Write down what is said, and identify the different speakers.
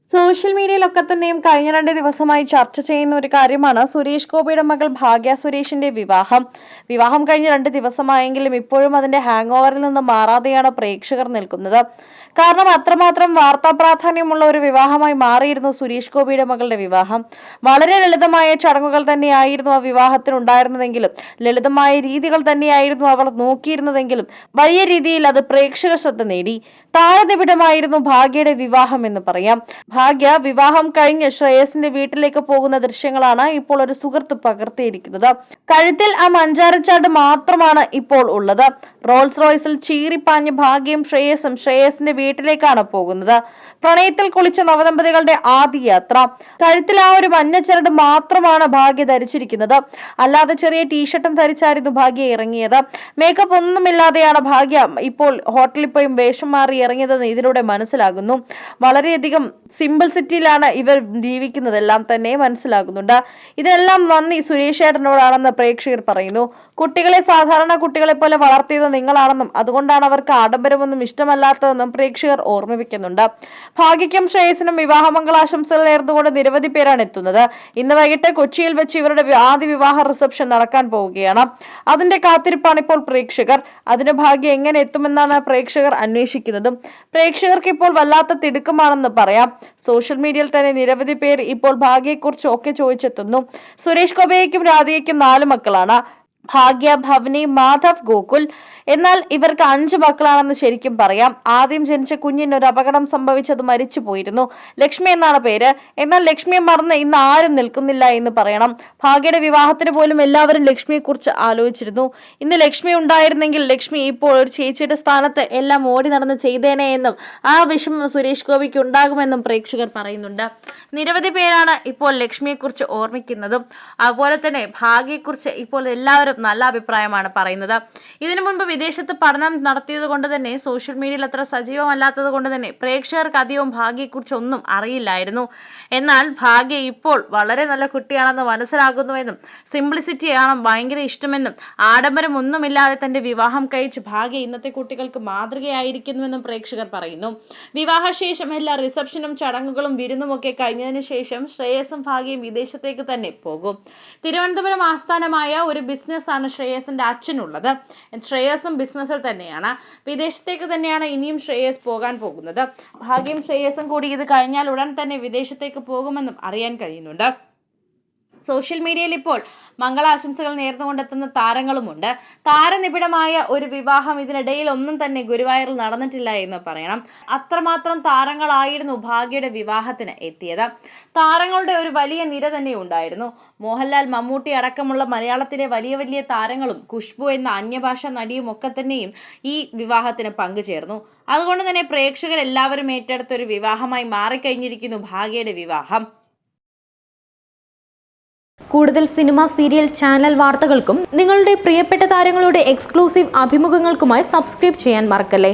Speaker 1: Social മീഡിയയിലൊക്കെ തന്നെയും കഴിഞ്ഞ 2 ദിവസമായി ചർച്ച ചെയ്യുന്ന ഒരു കാര്യമാണ് സുരേഷ് ഗോപിയുടെ മകൾ ഭാഗ്യ സുരേഷിന്റെ വിവാഹം കഴിഞ്ഞ 2 ദിവസമായെങ്കിലും ഇപ്പോഴും അതിന്റെ ഹാങ് ഓവറിൽ നിന്ന് മാറാതെയാണ് പ്രേക്ഷകർ നിൽക്കുന്നത്. കാരണം അത്രമാത്രം വാർത്താ പ്രാധാന്യമുള്ള ഒരു വിവാഹമായി മാറിയിരുന്നു സുരേഷ് ഗോപിയുടെ മകളുടെ വിവാഹം. വളരെ ലളിതമായ ചടങ്ങുകൾ തന്നെയായിരുന്നു ആ വിവാഹത്തിനുണ്ടായിരുന്നതെങ്കിലും ലളിതമായ രീതികൾ തന്നെയായിരുന്നു അവർ നോക്കിയിരുന്നതെങ്കിലും വലിയ രീതിയിൽ അത് പ്രേക്ഷക ശ്രദ്ധ നേടി. താരനിബിഡമായിരുന്നു ഭാഗ്യയുടെ വിവാഹം എന്ന് പറയാം. ഭാഗ്യ വിവാഹം കഴിഞ്ഞ് ശ്രേയസിന്റെ വീട്ടിലേക്ക് പോകുന്ന ദൃശ്യങ്ങളാണ് ഇപ്പോൾ ഒരു സുഹൃത്ത് പകർത്തിയിരിക്കുന്നത്. കഴുത്തിൽ ആ മഞ്ചാരച്ചാട് മാത്രമാണ് ഇപ്പോൾ ഉള്ളത്. റോൾസ് റോയ്സിൽ ചീറിപ്പാഞ്ഞ് ഭാഗ്യയും ശ്രേയസിന്റെ വീട്ടിലേക്കാണ് പോകുന്നത്. പ്രണയത്തിൽ കുളിച്ച നവദമ്പതികളുടെ ആദ്യ യാത്ര. കഴുത്തിൽ ആ ഒരു മഞ്ഞച്ചരട് മാത്രമാണ് ഭാഗ്യ ധരിച്ചിരിക്കുന്നത്. അല്ലാതെ ചെറിയ ടീഷർട്ടും ധരിച്ചായിരുന്നു ഭാഗ്യ ഇറങ്ങിയത്. മേക്കപ്പ് ഒന്നുമില്ലാതെയാണ് ഭാഗ്യ ഇപ്പോൾ ഹോട്ടലിൽ പോയി വേഷം മാറി ഇറങ്ങിയതെന്ന് ഇതിലൂടെ മനസ്സിലാകുന്നു. വളരെയധികം സിമ്പിൾ സിറ്റിയിലാണ് ഇവർ ജീവിക്കുന്നതെല്ലാം തന്നെ മനസ്സിലാകുന്നുണ്ട്. ഇതിനെല്ലാം നന്ദി സുരേഷ് ഏട്ടനോടാണെന്ന് പ്രേക്ഷകർ പറയുന്നു. കുട്ടികളെ സാധാരണ കുട്ടികളെ പോലെ വളർത്തിയത് നിങ്ങളാണെന്നും അതുകൊണ്ടാണ് അവർക്ക് ആഡംബരമൊന്നും ഇഷ്ടമല്ലാത്തതെന്നും പ്രേക്ഷകർ ഓർമ്മിപ്പിക്കുന്നുണ്ട്. ഭാഗ്യയ്ക്കും ശ്രേയസിനും വിവാഹമംഗളാശംസകൾ നേർന്നുകൊണ്ട് നിരവധി പേരാണ് എത്തുന്നത്. ഇന്ന് വൈകിട്ട് കൊച്ചിയിൽ വെച്ച് ഇവരുടെ ആദ്യ വിവാഹ റിസപ്ഷൻ നടക്കാൻ പോവുകയാണ്. അതിന്റെ കാത്തിരിപ്പാണ് ഇപ്പോൾ പ്രേക്ഷകർ. അതിന് ഭാഗ്യം എങ്ങനെ എത്തുമെന്നാണ് പ്രേക്ഷകർ അന്വേഷിക്കുന്നതും. പ്രേക്ഷകർക്ക് ഇപ്പോൾ വല്ലാത്ത തിടുക്കമാണെന്ന് പറയാം. സോഷ്യൽ മീഡിയയിൽ തന്നെ നിരവധി പേർ ഇപ്പോൾ ഭാഗ്യയെക്കുറിച്ച് ഒക്കെ ചോദിച്ചെത്തുന്നു. സുരേഷ് ഗോപിയയ്ക്കും രാധികയ്ക്കും 4 മക്കളാണ്. ഭാഗ്യ, ഭവനി, മാധവ്, ഗോകുൽ. എന്നാൽ ഇവർക്ക് 5 മക്കളാണെന്ന് ശരിക്കും പറയാം. ആദ്യം ജനിച്ച കുഞ്ഞിന് ഒരു അപകടം സംഭവിച്ചത് മരിച്ചു പോയിരുന്നു. ലക്ഷ്മി എന്നാണ് പേര്. എന്നാൽ ലക്ഷ്മിയെ മറന്ന് ഇന്ന് ആരും നിൽക്കുന്നില്ല എന്ന് പറയണം. ഭാഗ്യയുടെ വിവാഹത്തിന് പോലും എല്ലാവരും ലക്ഷ്മിയെ കുറിച്ച് ആലോചിച്ചിരുന്നു. ഇന്ന് ലക്ഷ്മി ഉണ്ടായിരുന്നെങ്കിൽ ലക്ഷ്മി ഇപ്പോൾ ഒരു ചേച്ചിയുടെ സ്ഥാനത്ത് എല്ലാം ഓടി നടന്ന് ചെയ്തേനെ എന്നും ആ വിഷമം സുരേഷ് ഗോപിക്ക് ഉണ്ടാകുമെന്നും പ്രേക്ഷകർ പറയുന്നുണ്ട്. നിരവധി പേരാണ് ഇപ്പോൾ ലക്ഷ്മിയെക്കുറിച്ച് ഓർമ്മിക്കുന്നതും. അതുപോലെ തന്നെ ഭാഗ്യയെക്കുറിച്ച് ഇപ്പോൾ എല്ലാവരും നല്ല അഭിപ്രായമാണ് പറയുന്നത്. ഇതിനു മുൻപ് വിദേശത്ത് പഠനം നടത്തിയത് കൊണ്ട് തന്നെ സോഷ്യൽ മീഡിയയിൽ അത്ര സജീവമല്ലാത്തത് കൊണ്ട് തന്നെ പ്രേക്ഷകർക്ക് അധികവും ഭാഗ്യയെക്കുറിച്ച് ഒന്നും അറിയില്ലായിരുന്നു. എന്നാൽ ഭാഗ്യ ഇപ്പോൾ വളരെ നല്ല കുട്ടിയാണെന്ന് മനസ്സിലാകുന്നുവെന്നും സിംപ്ലിസിറ്റിയാണ് ഭയങ്കര ഇഷ്ടമെന്നും ആഡംബരം ഒന്നുമില്ലാതെ തന്റെ വിവാഹം കഴിച്ച് ഭാഗ്യ ഇന്നത്തെ കുട്ടികൾക്ക് മാതൃകയായിരിക്കുന്നുവെന്നും പ്രേക്ഷകർ പറയുന്നു. വിവാഹശേഷം എല്ലാ റിസപ്ഷനും ചടങ്ങുകളും വിരുന്നുമൊക്കെ കഴിഞ്ഞതിന് ശേഷം ശ്രേയസും ഭാഗ്യയും വിദേശത്തേക്ക് തന്നെ പോകും. തിരുവനന്തപുരം ആസ്ഥാനമായ ഒരു ബിസിനസ് ആണ് ശ്രേയസിന്റെ അച്ഛനുള്ളത്. ശ്രേയസും ബിസിനസ്സിൽ തന്നെയാണ്. വിദേശത്തേക്ക് തന്നെയാണ് ഇനിയും ശ്രേയസ് പോകാൻ പോകുന്നത്. ഭാഗ്യം ശ്രേയസും കൂടി ഇത് കഴിഞ്ഞാൽ ഉടൻ തന്നെ വിദേശത്തേക്ക് പോകുമെന്നും അറിയാൻ കഴിയുന്നുണ്ട്. സോഷ്യൽ മീഡിയയിൽ ഇപ്പോൾ മംഗളാശംസകൾ നേർന്നുകൊണ്ടെത്തുന്ന താരങ്ങളുമുണ്ട്. താരനിബിഡമായ ഒരു വിവാഹം ഇതിനിടയിൽ ഒന്നും തന്നെ ഗുരുവായൂരിൽ നടന്നിട്ടില്ല എന്ന് പറയണം. അത്രമാത്രം താരങ്ങളായിരുന്നു ഭാഗ്യയുടെ വിവാഹത്തിന് എത്തിയത്. താരങ്ങളുടെ ഒരു വലിയ നിര തന്നെ ഉണ്ടായിരുന്നു. മോഹൻലാൽ, മമ്മൂട്ടി അടക്കമുള്ള മലയാളത്തിലെ വലിയ വലിയ താരങ്ങളും ഖുഷ്ബു എന്ന അന്യഭാഷാ നടിയും ഒക്കെ തന്നെയും ഈ വിവാഹത്തിന് പങ്കുചേർന്നു. അതുകൊണ്ട് തന്നെ പ്രേക്ഷകരെല്ലാവരും ഏറ്റെടുത്ത ഒരു വിവാഹമായി മാറിക്കഴിഞ്ഞിരിക്കുന്നു ഭാഗ്യയുടെ വിവാഹം.
Speaker 2: കൂടുതൽ സിനിമ, സീരിയൽ, ചാനൽ വാർത്തകൾക്കും നിങ്ങളുടെ പ്രിയപ്പെട്ട താരങ്ങളുടെ എക്സ്ക്ലൂസീവ് അഭിമുഖങ്ങൾക്കുമായി സബ്സ്ക്രൈബ് ചെയ്യാൻ മറക്കല്ലേ.